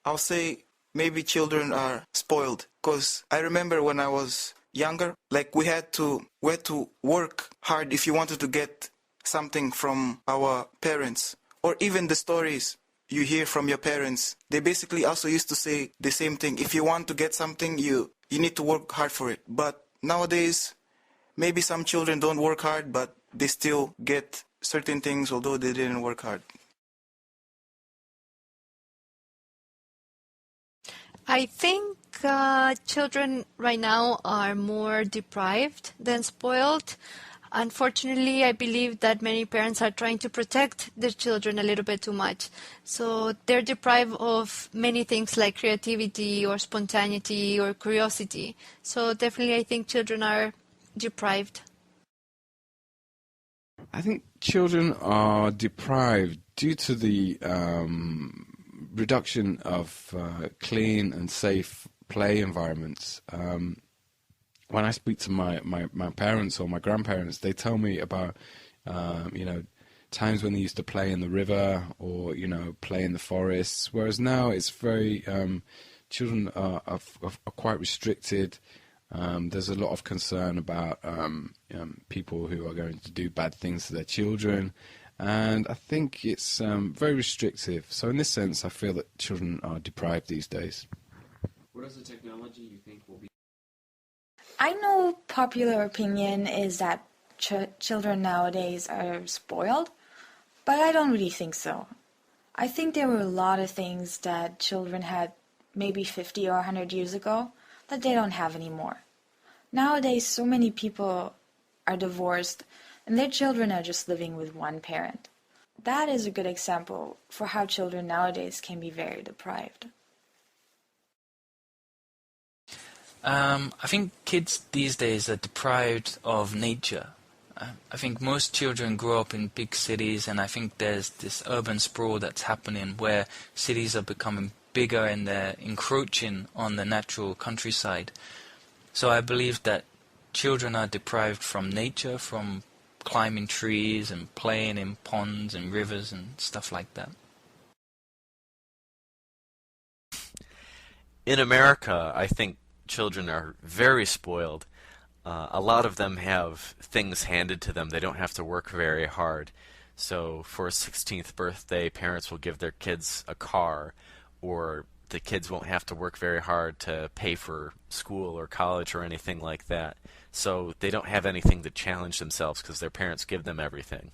I'll say maybe children are spoiled. Because I remember when I was younger, like we had to work hard if you wanted to get something from our parents. Or even the stories you hear from your parents. They basically also used to say the same thing. If you want to get something, you need to work hard for it. But nowadays, maybe some children don't work hard, but they still get certain things although they didn't work hard. I think children right now are more deprived than spoiled. Unfortunately, I believe that many parents are trying to protect their children a little bit too much. So they're deprived of many things like creativity or spontaneity or curiosity. So definitely I think children are deprived. I think children are deprived due to the reduction of clean and safe play environments. When I speak to my parents or my grandparents, they tell me about times when they used to play in the river or play in the forests. Whereas now it's very children are quite restricted. There's a lot of concern about people who are going to do bad things to their children, and I think it's very restrictive. So in this sense, I feel that children are deprived these days. What is the technology you think will be? I know popular opinion is that children nowadays are spoiled, but I don't really think so. I think there were a lot of things that children had maybe 50 or 100 years ago that they don't have anymore. Nowadays, so many people are divorced and their children are just living with one parent. That is a good example for how children nowadays can be very deprived. I think kids these days are deprived of nature. I think most children grow up in big cities, and I think there's this urban sprawl that's happening where cities are becoming bigger and they're encroaching on the natural countryside. So I believe that children are deprived from nature, from climbing trees and playing in ponds and rivers and stuff like that. In America, I think children are very spoiled. A lot of them have things handed to them. They don't have to work very hard. So for a 16th birthday, parents will give their kids a car, or the kids won't have to work very hard to pay for school or college or anything like that. So they don't have anything to challenge themselves because their parents give them everything.